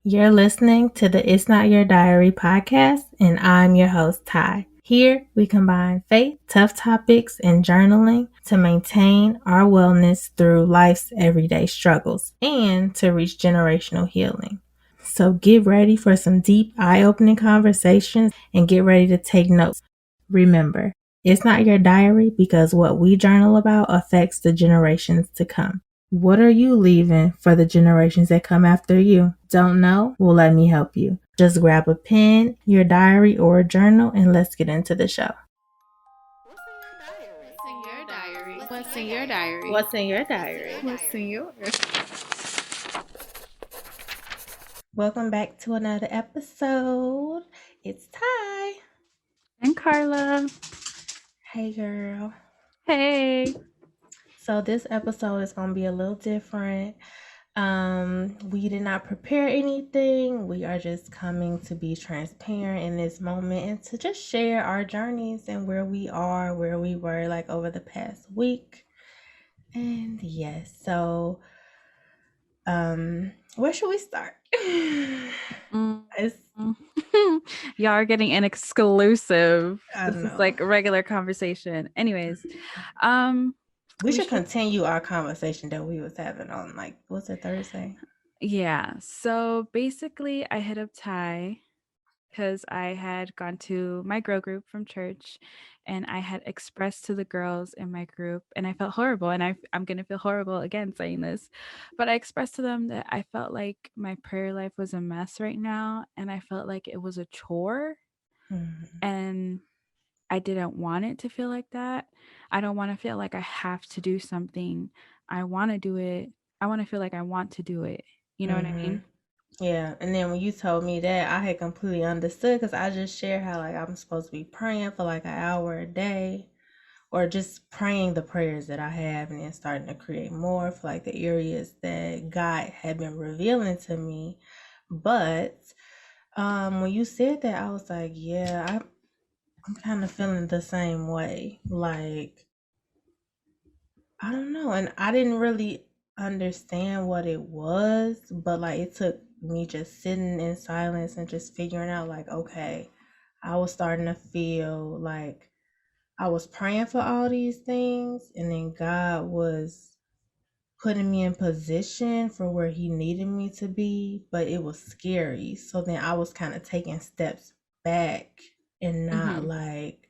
You're listening to the It's Not Your Diary podcast, and I'm your host, Ty. Here, we combine faith, tough topics, and journaling to maintain our wellness through life's everyday struggles and to reach generational healing. So get ready for some deep, eye-opening conversations and get ready to take notes. Remember, it's not your diary because what we journal about affects the generations to come. What are you leaving for the generations that come after you? Don't know? Well, let me help you. Just grab a pen, your diary, or a journal, and let's get into the show. What's in your diary? What's in your diary? What's in your diary? What's in yours? Welcome back to another episode. It's Ty. And Carla. Hey, girl. Hey. So this episode is going to be a little different. We did not prepare anything. We are just coming to be transparent in this moment and to just share our journeys and where we are, where we were like over the past week. And yes, so where should we start? Y'all are getting an exclusive. I This is know. like a regular conversation. Anyways, we should continue our conversation that we was having on what's it, Thursday? Yeah. So basically I hit up Ty because I had gone to my girl group from church and I had expressed to the girls in my group, and I felt horrible. And I'm going to feel horrible again saying this, but I expressed to them that I felt like my prayer life was a mess right now. And I felt like it was a chore. And I didn't want it to feel like that. I don't want to feel like I have to do something. I want to do it. I want to feel like I want to do it. You know what I mean? Yeah, and then when you told me that, I had completely understood because I just shared how I'm supposed to be praying for like an hour a day, or just praying the prayers that I have, and then starting to create more for like the areas that God had been revealing to me. But when you said that, I was like, yeah, I'm kind of feeling the same way. Like, I don't know. And I didn't really understand what it was, but like it took me just sitting in silence and just figuring out, like, okay, I was starting to feel like I was praying for all these things, and then God was putting me in position for where He needed me to be, but it was scary. So then I was kind of taking steps back and not Mm-hmm. like,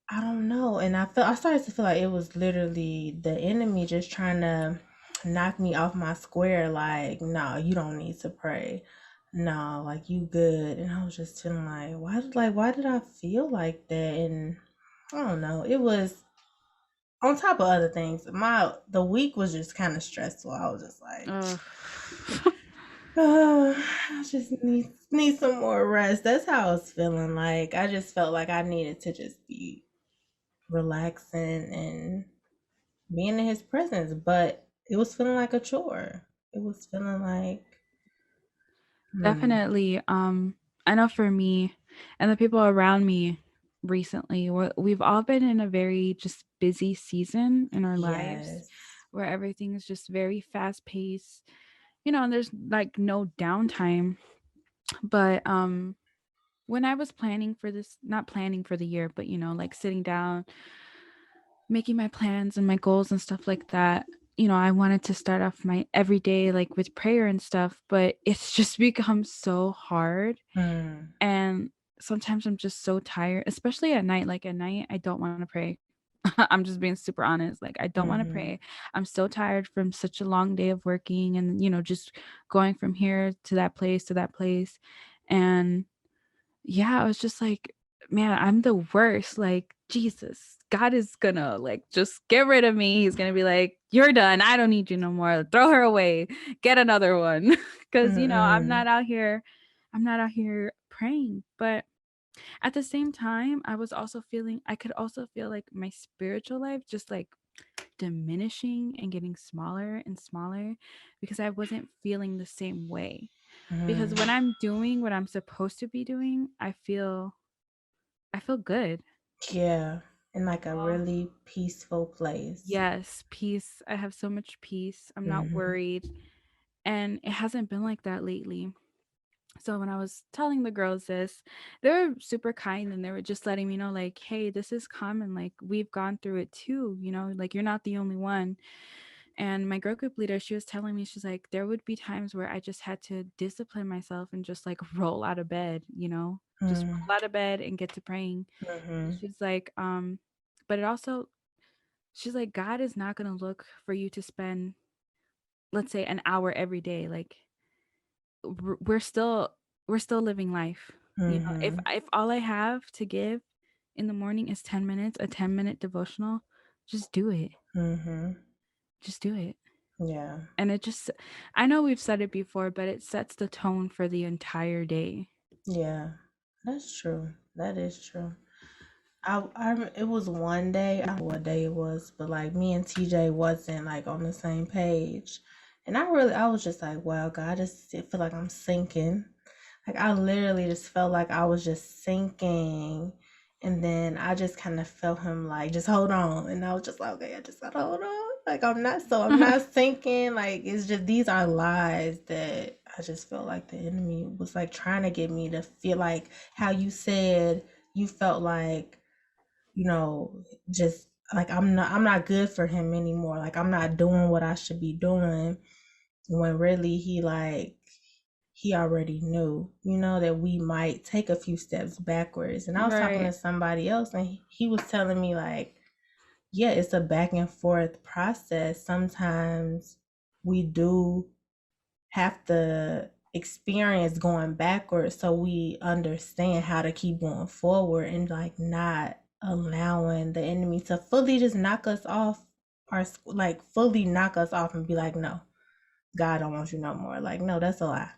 I don't know. And I started to feel like it was literally the enemy just trying to knock me off my square. Like, no, you don't need to pray. No, like you good. And I was just feeling why did I feel like that? And I don't know. It was on top of other things. The week was just kind of stressful. I was just like, I just need some more rest. That's how I was feeling. Like I just felt like I needed to just be relaxing and being in his presence, but it was feeling like a chore. It was feeling like, Definitely. I know for me and the people around me recently, we've all been in a very just busy season in our lives yes. where everything is just very fast paced, and there's like no downtime. But when I was planning for this, not planning for the year, but like sitting down, making my plans and my goals and stuff like that, I wanted to start off my everyday like with prayer and stuff, but it's just become so hard. Mm. And sometimes I'm just so tired, especially at night. Like at night, I don't want to pray. I'm just being super honest. Like I don't want to Mm-hmm. pray. I'm so tired from such a long day of working and just going from here to that place to that place. And yeah, I was just like, man, I'm the worst. Like, Jesus, God is gonna like just get rid of me. He's gonna be like, you're done. I don't need you no more. Throw her away. Get another one. Cause Mm-mm. I'm not out here praying. But at the same time, I could also feel like my spiritual life just like diminishing and getting smaller and smaller because I wasn't feeling the same way. Because Mm. when I'm doing what I'm supposed to be doing, I feel good. Yeah, in like a Oh. really peaceful place. Yes, peace. I have so much peace. I'm not Mm-hmm. worried. And it hasn't been like that lately. So when I was telling the girls this, they were super kind and they were just letting me know, like, hey, this is common. Like, we've gone through it too, like, you're not the only one. And my girl group leader, she was telling me, she's like, there would be times where I just had to discipline myself and just like roll out of bed, just Mm, roll out of bed and get to praying. mhm, She's like, but it also, she's like, God is not going to look for you to spend, let's say, an hour every day. Like, we're still living life. If mhm, all I have to give in the morning is 10 minutes, a 10-minute devotional, just do it. mhm. Just do it. Yeah, And it just, I know we've said it before, but it sets the tone for the entire day. yeah. That's true. That is true. It was one day, I don't know what day it was, but like me and TJ wasn't like on the same page. And I was just like, wow, God, I just feel like I'm sinking. Like I literally just felt like I was just sinking. And then I just kind of felt him like, just hold on. And I was just like, okay, I just gotta hold on. Like I'm not sinking. Like it's just, these are lies that I just felt like the enemy was like trying to get me to feel like how you said you felt like, just like I'm not good for him anymore. Like I'm not doing what I should be doing, when really he already knew, that we might take a few steps backwards. And I was talking to Right. somebody else and he was telling me like, yeah, it's a back and forth process. Sometimes we do have to experience going backwards so we understand how to keep going forward, and like not allowing the enemy to fully just knock us off like fully knock us off and be like, no, God don't want you no more. Like, no, that's a lie.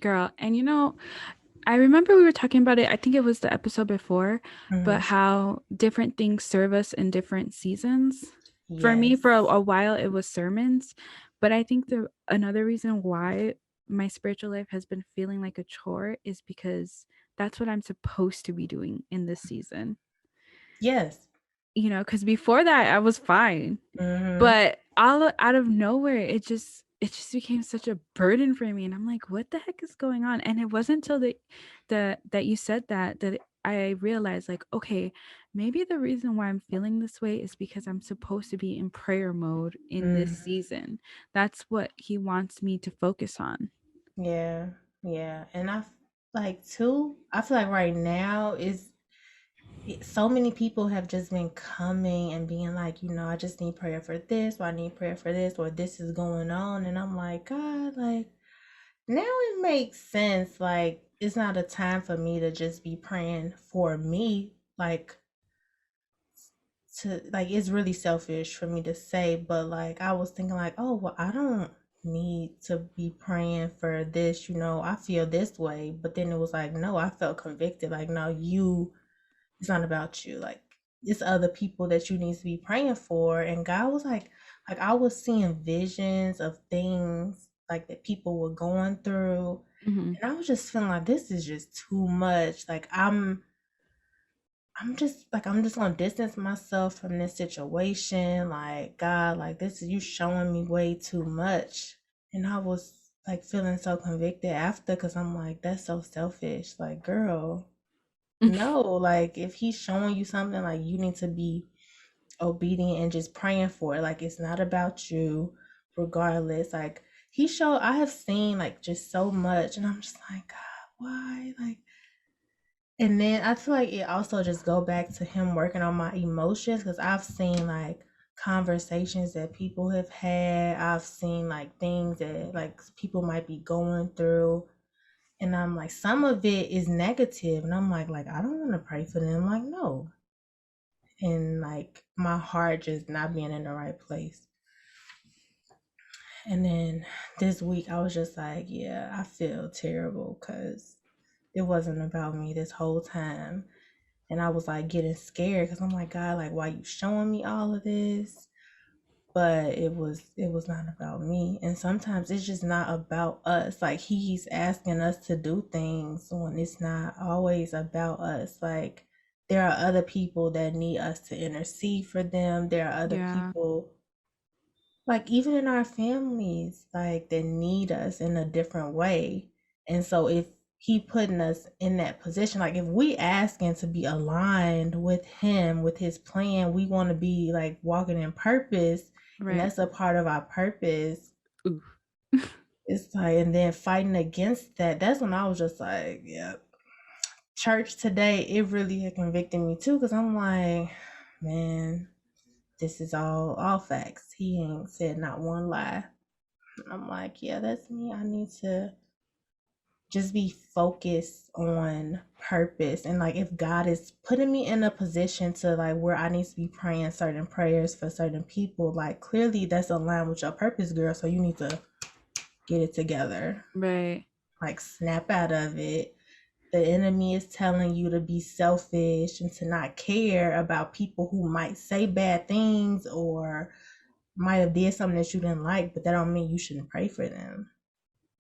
Girl, and I remember we were talking about it, I think it was the episode before, but Hmm. how different things serve us in different seasons. For me, Yes. for a while, it was sermons, but I think another reason why my spiritual life has been feeling like a chore is because that's what I'm supposed to be doing in this season. Yes. Because before that, I was fine. Hmm. But all out of nowhere, it just became such a burden for me, and I'm like, "What the heck is going on?" And it wasn't until that you said that I realized, like, okay, maybe the reason why I'm feeling this way is because I'm supposed to be in prayer mode in this Hmm. season. That's what he wants me to focus on. Yeah. Yeah. And like too, I feel like right now so many people have just been coming and being like, I just need prayer for this, or I need prayer for this, or this is going on. And I'm like, God, like, now it makes sense. Like, it's not a time for me to just be praying for me. Like, it's really selfish for me to say, but like, I was thinking, like, oh, well, I don't need to be praying for this. I feel this way. But then it was like, no, I felt convicted. Like, no, it's not about you. Like, it's other people that you need to be praying for. And God was like I was seeing visions of things like that people were going through. Mhm. And I was just feeling like this is just too much. Like I'm just gonna distance myself from this situation. Like, God, like this is you showing me way too much. And I was like feeling so convicted after, because I'm like, that's so selfish. Like, girl, no, like if he's showing you something, like you need to be obedient and just praying for it. Like it's not about you, regardless. Like I have seen like just so much, and I'm just like, God, why? Like, and then I feel like it also just go back to him working on my emotions, because I've seen like conversations that people have had. I've seen like things that like people might be going through, and I'm like, some of it is negative, and I'm like I don't want to pray for them. Like, no. And like my heart just not being in the right place. And then this week I was just like, yeah, I feel terrible, because it wasn't about me this whole time. And I was like getting scared, because I'm like, God, like, why you showing me all of this? But it was not about me. And sometimes it's just not about us. Like he's asking us to do things when it's not always about us. Like there are other people that need us to intercede for them. There are other Yeah. people like even in our families, like they need us in a different way. And so if he putting us in that position, like if we asking to be aligned with him, with his plan, we want to be like walking in purpose, and Right. that's a part of our purpose. Ooh. It's like, and then fighting against that, that's when I was just like, yeah, church today, it really had convicted me too, because I'm like, man, this is all facts. He ain't said not one lie. I'm like, yeah, that's me. I need to just be focused on purpose. And like, if God is putting me in a position to like where I need to be praying certain prayers for certain people, like clearly that's aligned with your purpose, girl. So you need to get it together, Right. like snap out of it. The enemy is telling you to be selfish and to not care about people who might say bad things or might have did something that you didn't like, but that don't mean you shouldn't pray for them.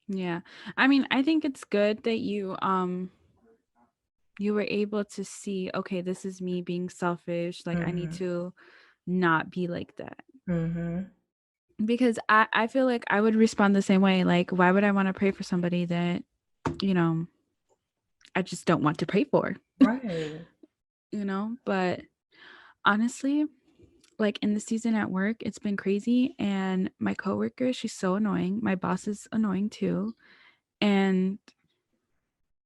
Yeah. I mean, I think it's good that you were able to see, okay, this is me being selfish. Like I need Mm-hmm. to not be like that. Mm-hmm. Because I feel like I would respond the same way. Like, why would I want to pray for somebody that, you know, I just don't want to pray for, Right. you know? But honestly, like in the season at work, it's been crazy. And my coworker, she's so annoying. My boss is annoying too. And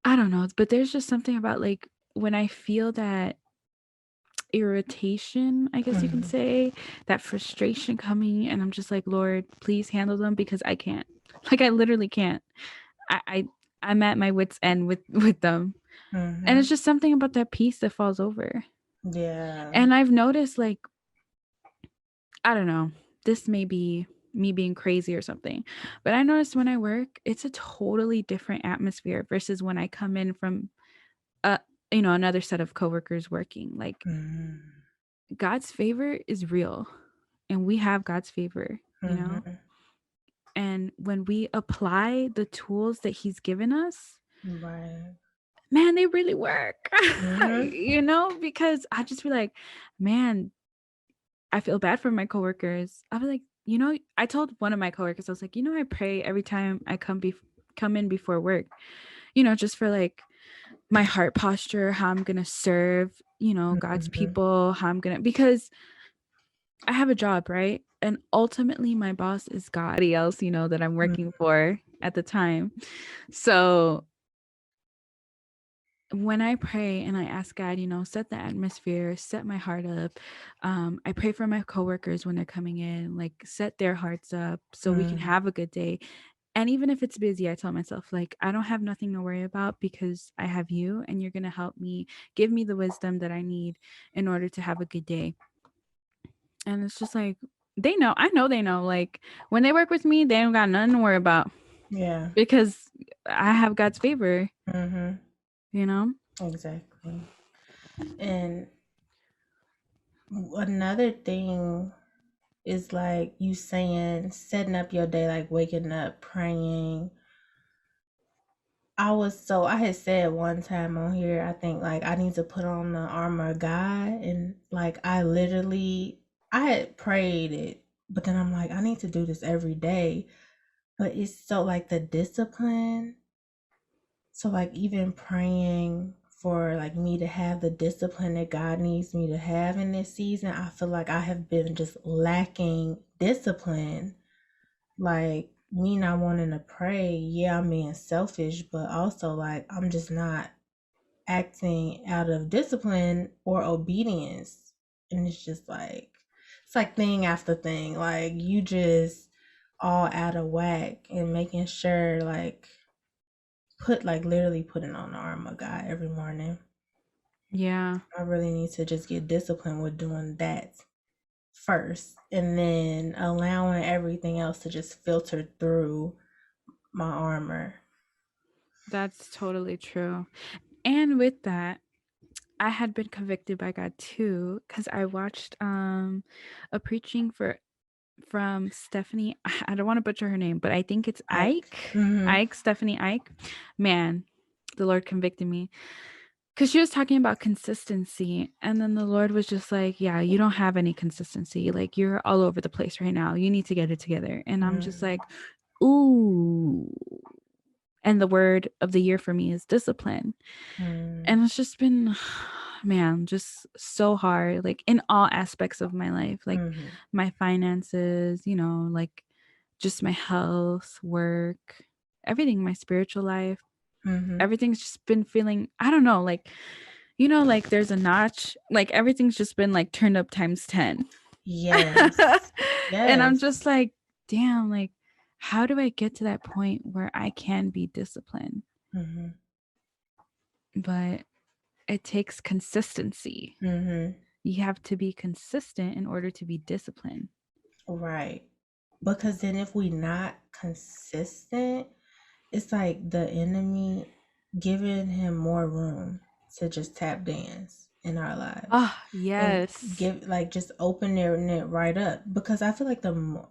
I don't know, but there's just something about like when I feel that irritation, I guess you can Mm-hmm. say, that frustration coming, and I'm just like, Lord, please handle them because I can't. Like I literally can't. I, I I'm at my wits end with them. And Mm-hmm. it's just something about that peace that falls over. Yeah. And I've noticed like, I don't know, this may be me being crazy or something, but I noticed when I work, it's a totally different atmosphere versus when I come in from a another set of coworkers working. Like Mm-hmm. God's favor is real and we have God's favor, you know? Mm-hmm. And when we apply the tools that he's given us, Right. man, they really work. Mm-hmm. Because I just feel like, man, I feel bad for my coworkers. I was like, I told one of my coworkers, I was like, I pray every time I come in before work, just for like my heart posture, how I'm gonna serve, God's Mm-hmm. people, how I'm gonna because I have a job, right? And ultimately my boss is God, else, that I'm working for at the time. So when I pray and I ask God, set the atmosphere, set my heart up. I pray for my coworkers when they're coming in, like set their hearts up so we can Mm-hmm. have a good day. And even if it's busy, I tell myself, like, I don't have nothing to worry about because I have you and you're going to help me, give me the wisdom that I need in order to have a good day. And it's just like, I know they know, like, when they work with me, they don't got nothing to worry about Yeah. because I have God's favor, Mm-hmm. you know? Exactly. And another thing is like you saying setting up your day, like waking up, praying. I had said one time on here, I think like I need to put on the armor of God, and like I had prayed it, but then I'm like, I need to do this every day. But it's so like the discipline. So like even praying for like me to have the discipline that God needs me to have in this season, I feel like I have been just lacking discipline. Like me not wanting to pray, yeah, I'm being selfish, but also like I'm just not acting out of discipline or obedience. And it's like thing after thing. Like you just all out of whack and making sure like literally putting on the armor of God every morning. Yeah. I really need to just get disciplined with doing that first and then allowing everything else to just filter through my armor. That's totally true. And with that, I had been convicted by God too cuz I watched a preaching from Stephanie. I don't want to butcher her name, but I think it's Ike. Ike. Mm-hmm. Ike, Stephanie Ike. Man, the Lord convicted me. because she was talking about consistency, and then the Lord was just like, yeah, you don't have any consistency, like you're all over the place right now, you need to get it together. And I'm just Mm, like, ooh. And the word of the year for me is discipline. mm, And it's just been, man, just so hard, like in all aspects of my life, like mhm, my finances, like just my health, work, everything, my spiritual life. mhm. Everything's just been feeling, I don't know, like, like there's a notch, like everything's just been like turned up times 10. Yes. And I'm Yes. just like, damn, like, how do I get to that point where I can be disciplined? Mhm, But it takes consistency. mhm. You have to be consistent in order to be disciplined. Right. Because then if we not consistent, it's like the enemy giving him more room to just tap dance in our lives Oh, and yes. give like just opening it right up. Because I feel like the more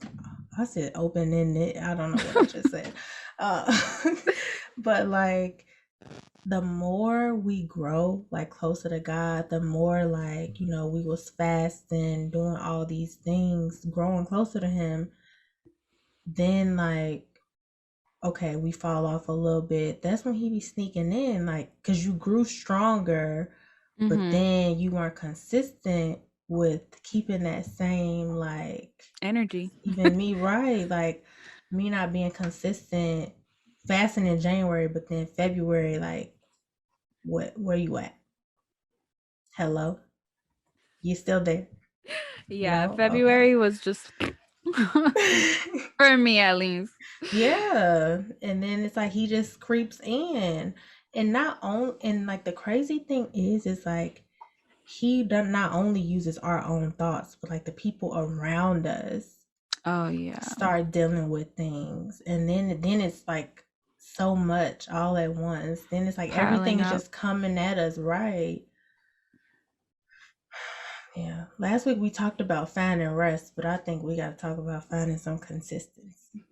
I said opening it, I don't know what I just said. Uh, but like the more we grow like closer to God, the more like, we was fasting, doing all these things, growing closer to him, then like okay, we fall off a little bit. That's when he be sneaking in, like, cause you grew stronger, but Mm-hmm. then you weren't consistent with keeping that same like Energy. even me, right? Like me not being consistent fasting in January, but then February, like what where you at? Hello? You still there? Yeah, No? Okay. February was just for me at least. Yeah. And then it's like he just creeps in. And not on and like the crazy thing is like he does not only uses our own thoughts, but like the people around us Oh yeah. start dealing with things. And then it's like so much all at once. Then it's like everything Piling is up. just coming at us, right? Yeah. Last week we talked about finding rest, but I think we got to talk about finding some consistency.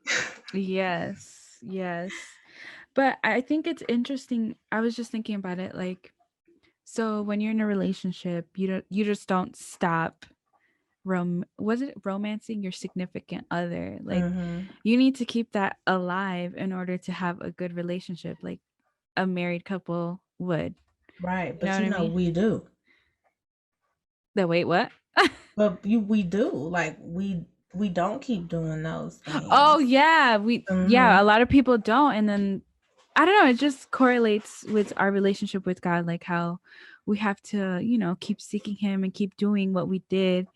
Yes. Yes. But I think it's interesting. I was just thinking about it, like, so when you're in a relationship, you just don't stop was it romancing your significant other? Like, Mm-hmm. you need to keep that alive in order to have a good relationship, like a married couple would. Right. You know But what I mean? we do. The wait, what? But we do. Like we don't keep doing those Oh things. yeah, Mm-hmm. a lot of people don't, and then I don't know, it just correlates with our relationship with God, like how we have to, keep seeking him and keep doing what we did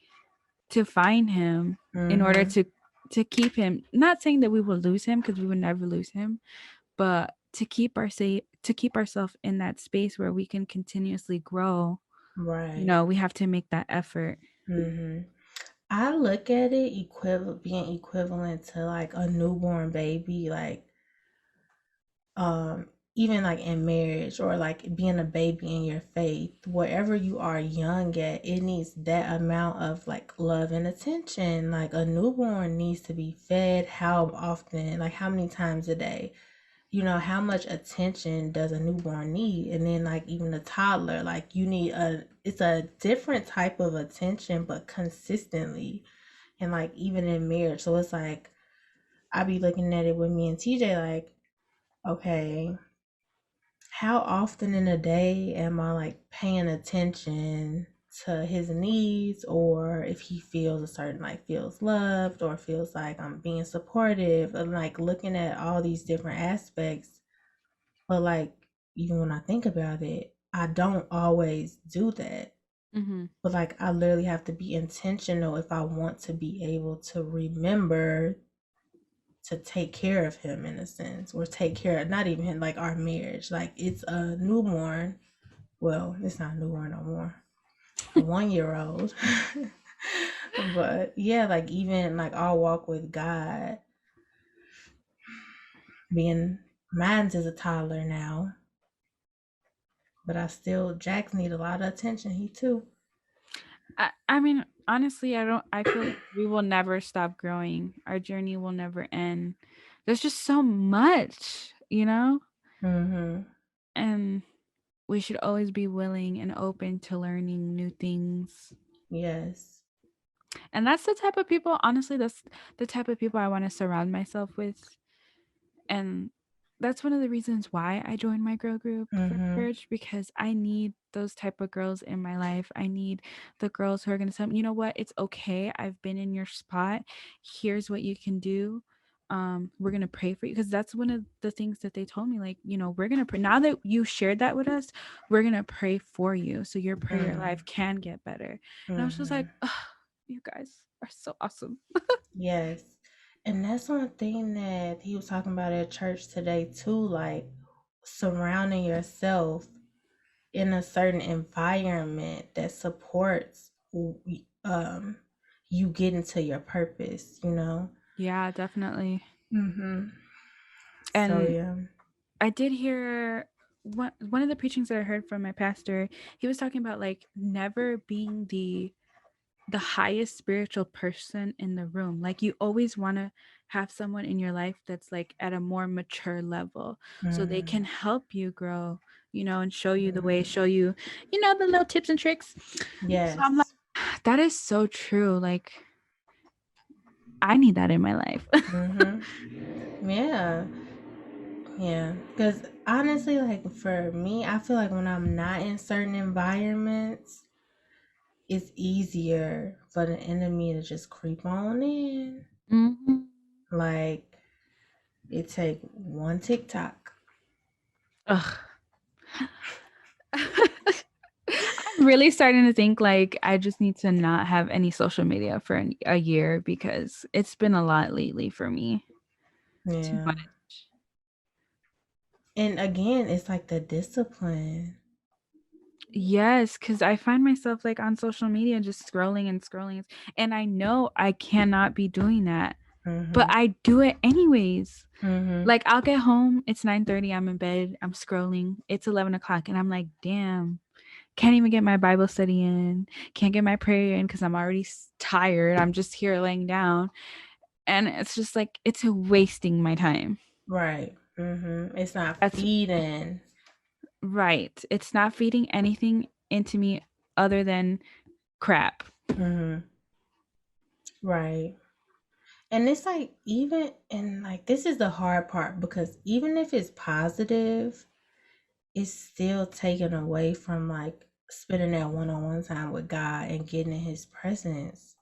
to find him in order Mm-hmm. to keep him. Not saying that we will lose him, because we would never lose him, but to keep ourselves in that space where we can continuously grow. Right. We have to make that effort. Mm-hmm. I look at it being equivalent to like a newborn baby, like even like in marriage or like being a baby in your faith, wherever you are young at, it needs that amount of like love and attention. Like a newborn needs to be fed how often, like how many times a day. How much attention does a newborn need? And then like even a toddler, like it's a different type of attention, but consistently. And like even in marriage. So it's like I be looking at it with me and TJ like, okay, how often in a day am I like paying attention to his needs, or if he feels a certain like feels loved or feels like I'm being supportive, and like looking at all these different aspects. But like even when I think about it, I don't always do that. Mm-hmm. But like I literally have to be intentional if I want to be able to remember to take care of him in a sense, or take care of not even him, like our marriage. Like it's a newborn. Well, it's not newborn no more. A 1 year old. But yeah, like even like our walk with God, being mine's is a toddler now, but I still Jax need a lot of attention. He too. I mean, honestly, I feel like we will never stop growing. Our journey will never end. There's just so much, you know? Mm-hmm. And we should always be willing and open to learning new things. Yes. And that's the type of people, honestly, that's the type of people I want to surround myself with. And that's one of the reasons why I joined my girl group for Mhm. church, because I need those type of girls in my life. I need the girls who are going to tell me, you know what, it's okay. I've been in your spot. Here's what you can do. We're going to pray for you, because that's one of the things that they told me, like, you know, we're going to pray. Now that you shared that with us, we're going to pray for you so your prayer Mhm. life can get better. And I was just like, Mhm. oh, you guys are so awesome. Yes. And that's one thing that he was talking about at church today too, like surrounding yourself in a certain environment that supports um you getting to your purpose, you know? Yeah, definitely. Mhm. So And yeah. I did hear one of the preachings that I heard from my pastor. He was talking about like never being the highest spiritual person in the room. Like you always want to have someone in your life that's like at a more mature level so they Mhm. can help you grow, you know, and show you the way, Mhm. show you, you know, the little tips and tricks. So I'm like, Yes. that is so true. Like I need that in my life. Mhm. Yeah. Yeah. Cuz honestly, like for me, I feel like when I'm not in certain environments, it's easier for the enemy to just creep on in. Mhm. Like it take one TikTok. Ugh. I'm really starting to think like I just need to not have any social media for a year because it's been a lot lately for me. Too Yeah. much. And again, it's like the discipline. Yes, because I find myself like on social media just scrolling and scrolling. And I know I cannot be doing that, but Mhm. I do it anyways. Mhm. Like I'll get home, it's 9:30, I'm in bed, I'm scrolling, it's 11 o'clock, and I'm like, damn, can't even get my Bible study in, can't get my prayer in because I'm already tired. I'm just here laying down. And it's just like it's wasting my time. Right. It's not That's feeding. right. It's not feeding anything into me other than crap. Mhm. Right. And it's like even and like this is the hard part because even if it's positive, it's still taken away from like spending that one-on-one time with God and getting in his presence.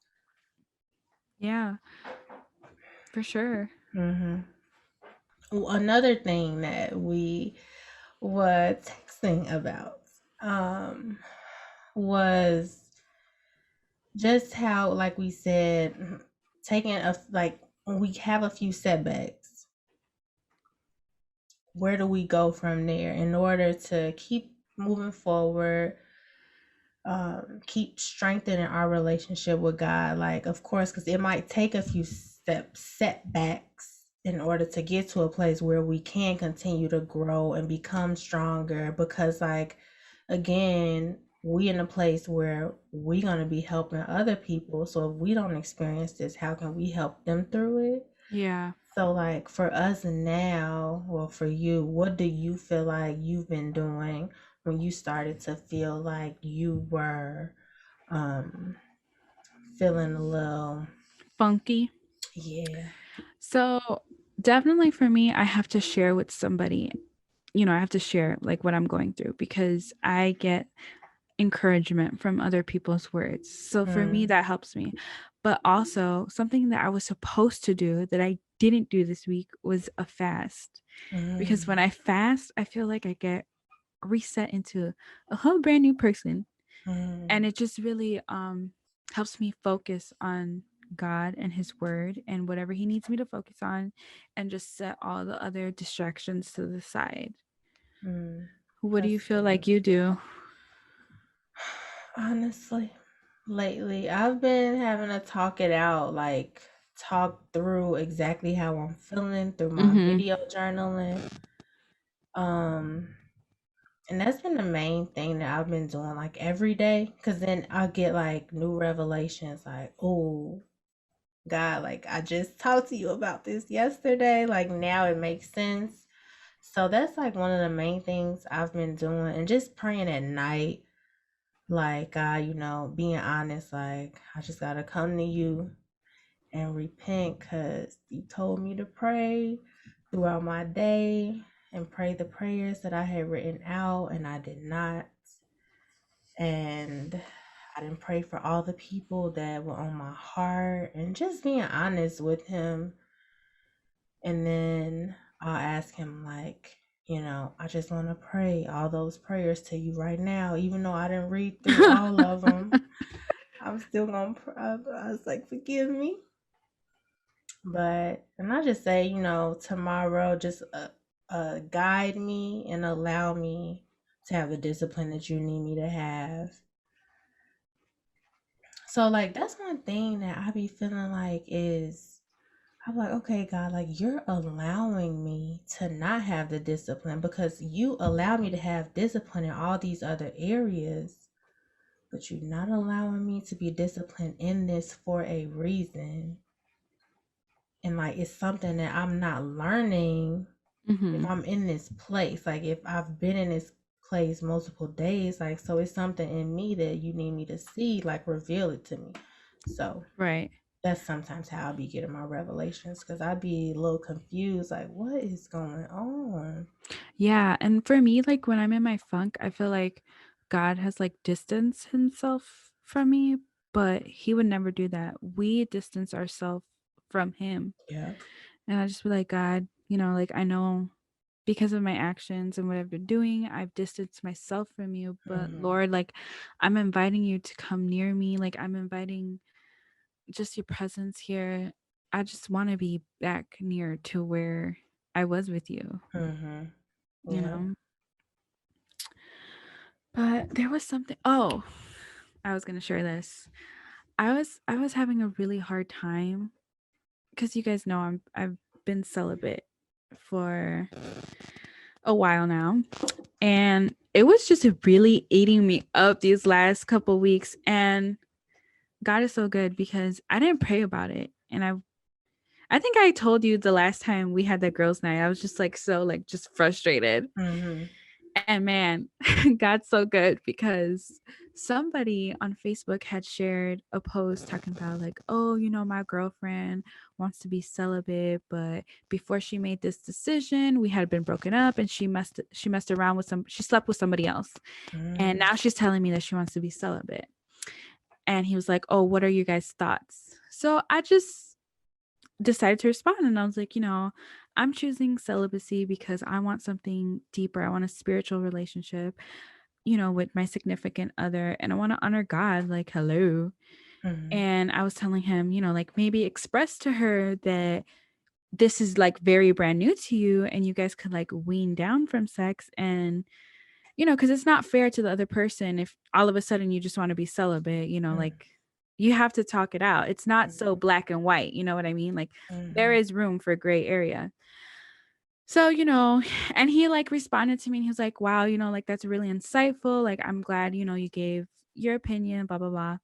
Yeah, for sure. Mhm. Another thing that we were texting about um was just how, like we said, taking a like when we have a few setbacks, where do we go from there in order to keep moving forward, keep strengthening our relationship with God? Like, of course, because it might take a few setbacks in order to get to a place where we can continue to grow and become stronger. Because, like, again, we in a place where we gonna be helping other people. So if we don't experience this, how can we help them through it? Yeah. So like for us now, well for you, what do you feel like you've been doing when you started to feel like you were um feeling a little Funky. yeah. So, definitely for me, I have to share with somebody. You know, I have to share like what I'm going through because I get encouragement from other people's words. So for me, Mm, that helps me. But also, something that I was supposed to do that I didn't do this week was a fast. Because when mm, I fast, I feel like I get reset into a whole brand new person. And mm, it just really helps me focus on God and his word and whatever he needs me to focus on and just set all the other distractions to the side. mm. What do you That's feel good. like you do? Honestly, lately I've been having to talk it out, like talk through exactly how I'm feeling through my Mhm. video journaling. Um And that's been the main thing that I've been doing like every day. Cause then I'll get like new revelations like, oh, God, like I just talked to you about this yesterday. Like now it makes sense. So that's like one of the main things I've been doing, and just praying at night. Like, God, being honest, like, I just got to come to you and repent because you told me to pray throughout my day and pray the prayers that I had written out, and I did not. And I didn't pray for all the people that were on my heart, and just being honest with him. And then I'll ask him, like, I just want to pray all those prayers to you right now, even though I didn't read through all of them. I'm still gonna pray. I was like, forgive me. And I just say, tomorrow, just guide me and allow me to have the discipline that you need me to have. So, like, that's one thing that I be feeling like is, I'm like, okay, God, like, you're allowing me to not have the discipline because you allow me to have discipline in all these other areas, but you're not allowing me to be disciplined in this for a reason. And like, it's something that I'm not learning if Mhm. I'm in this place. Like, if I've been in this place multiple days, like, so it's something in me that you need me to see, like, reveal it to me. So Right. that's sometimes how I be getting my revelations, because I be a little confused, like, what is going on? Yeah, and for me, like, when I'm in my funk, I feel like God has, like, distanced himself from me, but he would never do that. We distance ourselves from him. Yeah. And I just be like, "God, like, I know because of my actions and what I've been doing, I've distanced myself from you, but Mm-hmm. Lord, like, I'm inviting you to come near me, like, I'm inviting just your presence here. I just wanna be back near to where I was with you," Mm-hmm. you Yeah. know? But there was something. Oh, I was gonna share this. I was having a really hard time because you guys know I've been celibate for a while now, and it was just really eating me up these last couple weeks. And God is so good because I didn't pray about it, and I think I told you the last time we had that girls' night, I was just like so like just frustrated. Mm-hmm. And man, God's so good because somebody on Facebook had shared a post talking about like, oh, my girlfriend wants to be celibate, but before she made this decision, we had been broken up and she messed around with she slept with somebody else. And Mm-hmm. now she's telling me that she wants to be celibate. And he was like, "Oh, what are you guys' thoughts?" So I just decided to respond and I was like, I'm choosing celibacy because I want something deeper. I want a spiritual relationship, with my significant other, and I want to honor God, like, hello. Mm-hmm. And I was telling him, like, maybe express to her that this is like very brand new to you and you guys could like wean down from sex. And because it's not fair to the other person if all of a sudden you just want to be celibate, like you have to talk it out. It's not so black and white, you know what I mean? Like there Mm-hmm. is room for gray area. So, and he like responded to me and he was like, wow, like that's really insightful. Like, I'm glad, you gave your opinion, blah, blah, blah.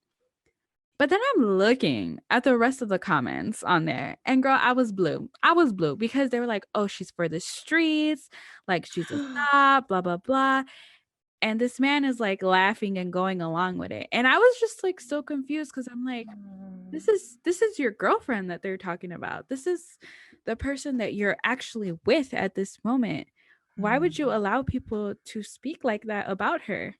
But then I'm looking at the rest of the comments on there. And girl, I was blue. I was blue because they were like, oh, she's for the streets. Like, she's a snob, blah, blah, blah. And this man is like laughing and going along with it. And I was just like so confused because I'm like, this is your girlfriend that they're talking about. This is the person that you're actually with at this moment. Why would you Mm-hmm. allow people to speak like that about her?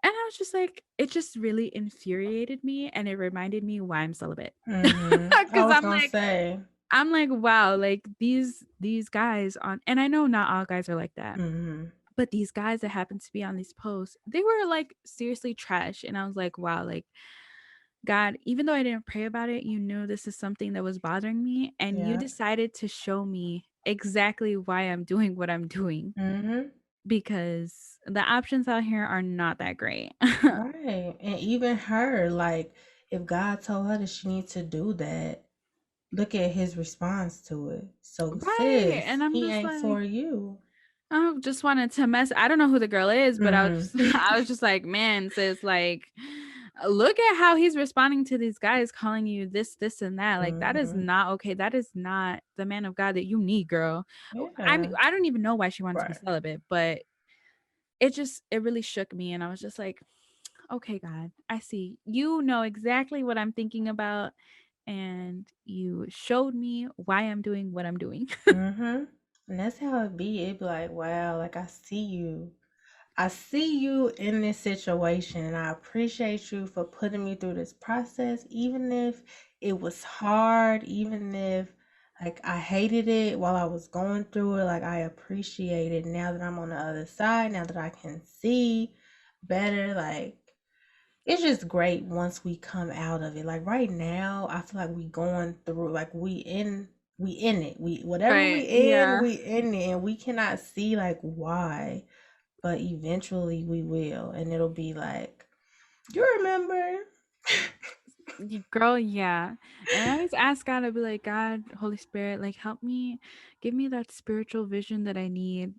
And I was just like, it just really infuriated me and it reminded me why I'm celibate. Mm-hmm. I Cuz was gonna say. I'm like, wow, like these guys on, and I know not all guys are like that. Mm-hmm. But these guys that happened to be on these posts, they were like seriously trash. And I was like, wow, like God, even though I didn't pray about it, you knew this is something that was bothering me. And you Yeah. decided to show me exactly why I'm doing what I'm doing Mm-hmm. because the options out here are not that great. Right. And even her, like, if God told her that she needs to do that, look at his response to it. So, Right. And sis, I'm he just ain't like, for you. I just wanted to mess. I don't know who the girl is, but I was Mm-hmm. just I was just like, man, sis, like Look at how he's responding to these guys calling you this, and that. Like, that is Mm-hmm. not okay. That is not the man of God that you need, girl. I mean, Yeah. I don't even know why she wanted to be Right. celibate, but it really shook me, and I was just like, okay, God, I see. You know exactly what I'm thinking about, and you showed me why I'm doing what I'm doing. Mm-hmm. And that's how it be. It be like, wow, like I see you. I see you in this situation, and I appreciate you for putting me through this process, even if it was hard, even if like I hated it while I was going through it. Like I appreciate it now that I'm on the other side, now that I can see better. Like it's just great once we come out of it. Like right now, I feel like we going through, like we in it. We whatever we Right. Yeah. we in it, and we cannot see like why, but eventually we will, and it'll be like, you remember? Girl, yeah. And I always ask God, I'd be like, God, Holy Spirit, like, help me, give me that spiritual vision that I need,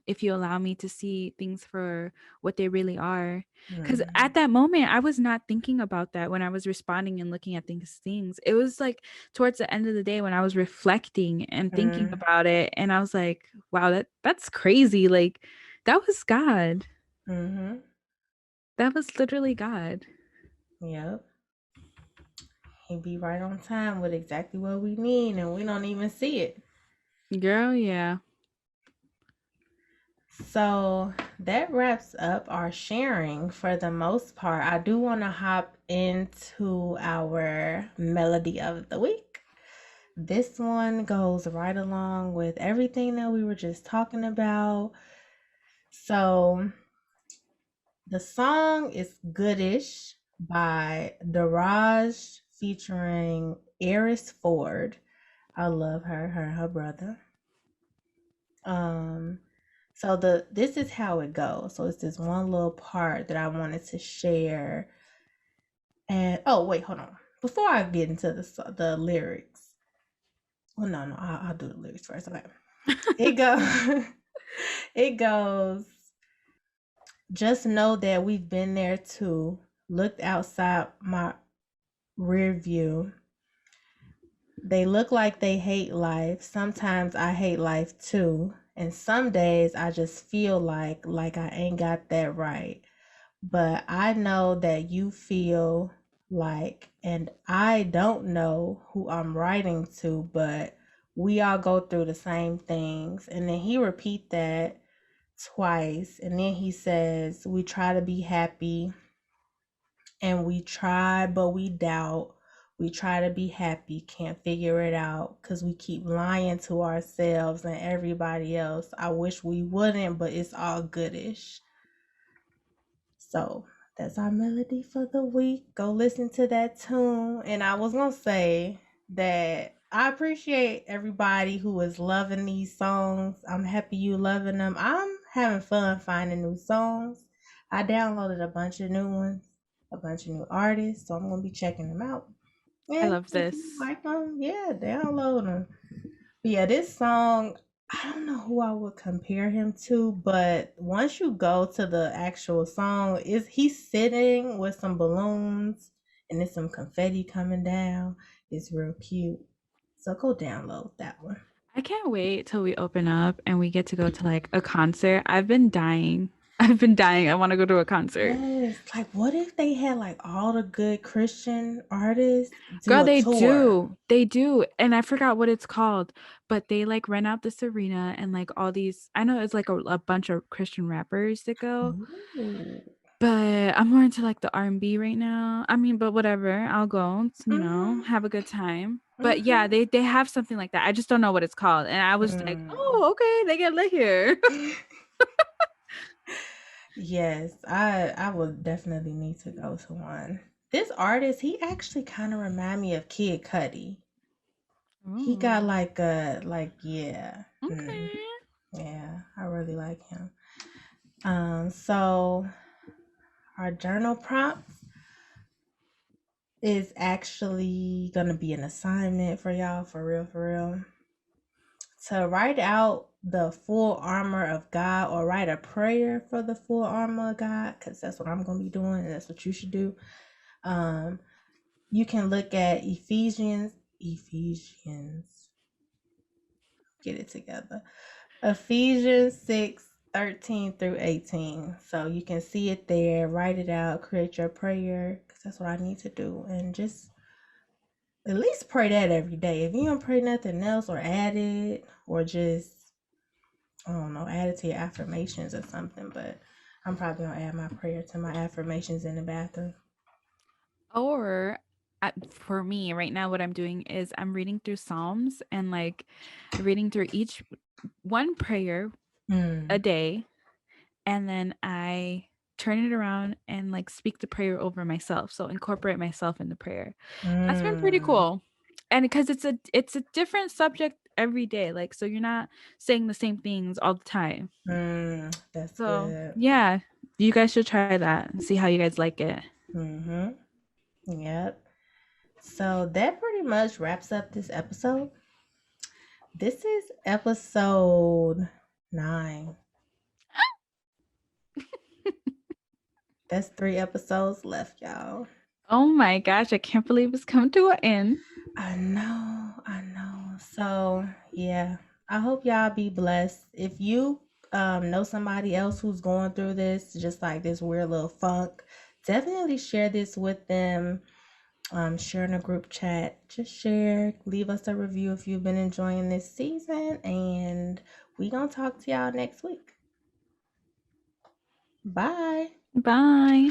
if you allow me to see things for what they really are. Because Mm, at that moment, I was not thinking about that when I was responding and looking at things. It was like towards the end of the day when I was reflecting and thinking mm, about it. And I was like, wow, that's crazy. Like, that was God. mm-hmm. That was literally God. Yep. He be right on time with exactly what we need, and we don't even see it. Girl, yeah. So that wraps up our sharing for the most part. I do want to hop into our melody of the week. This one goes right along with everything that we were just talking about. So the song is Goodish by Daraj featuring Eris Ford. I love her and her brother. Um so this is how it goes. So it's this one little part that I wanted to share. And oh wait, hold on. Before I get into the lyrics. Well, no, I'll do the lyrics first. Okay. It goes it goes, just know that we've been there too. Looked outside my rear view. They look like they hate life. Sometimes I hate life too. And some days I just feel like I ain't got that right. But I know that you feel like, and I don't know who I'm writing to, but we all go through the same things. And then he repeat that twice, and then he says, we try to be happy, and we try, but we doubt. We try to be happy, can't figure it out because we keep lying to ourselves and everybody else. I wish we wouldn't, but it's all goodish. So that's our melody for the week. Go listen to that tune. And I was going to say that I appreciate everybody who is loving these songs. I'm happy you loving them. I'm having fun finding new songs. I downloaded a bunch of new ones, a bunch of new artists. So I'm going to be checking them out. I And love if you this. like them, yeah, download them. Yeah, this song, I don't know who I would compare him to, but once you go to the actual song, is he's sitting with some balloons and there's some confetti coming down. It's real cute. So go download that one. I can't wait till we open up and we get to go to like a concert. I've been dying. I've been dying. I want to go to a concert. Yes, like what if they had like all the good Christian artists do Girl, a they tour? do. They do. And I forgot what it's called, but they like rent out this arena and like all these, I know it's like a bunch of Christian rappers that go, Ooh. but I'm more into like the R&B right now. I mean, but whatever. I'll go, Mm-hmm. have a good time. But yeah, Mm-hmm. they have something like that. I just don't know what it's called. And I was like, Mm. "Oh, okay, they get lit here." Yes, I would definitely need to go to one. This artist, he actually kind of remind me of Kid Cudi. He got Ooh. like a yeah, Okay. yeah. I really like him. So our journal prompts is actually gonna be an assignment for y'all, for real, to write out the full armor of God or write a prayer for the full armor of God, because that's what I'm going to be doing and that's what you should do. You can look at Ephesians, get it together. Ephesians 6:13 through 18. So you can see it there, write it out, create your prayer, because that's what I need to do. And just at least pray that every day. If you don't pray nothing else or add it, or just, I don't know, add it to your affirmations or something. But I'm probably going to add my prayer to my affirmations in the bathroom. Or for me right now, what I'm doing is I'm reading through Psalms and like reading through each one prayer a day, and then I turn it around and like speak the prayer over myself, so incorporate myself in the prayer. That's been pretty cool. And because it's a different subject every day, like, so you're not saying the same things all the time. That's So good. yeah, you guys should try that and see how you guys like it. Yep. So that pretty much wraps up this episode. This is episode 9. That's 3 episodes left, y'all. Oh my gosh, I can't believe it's come to an end. I know. So yeah, I hope y'all be blessed. If you know somebody else who's going through this, just like this weird little funk, definitely share this with them. Share in a group chat. Just share. Leave us a review if you've been enjoying this season, and we gonna talk to y'all next week. Bye. Bye.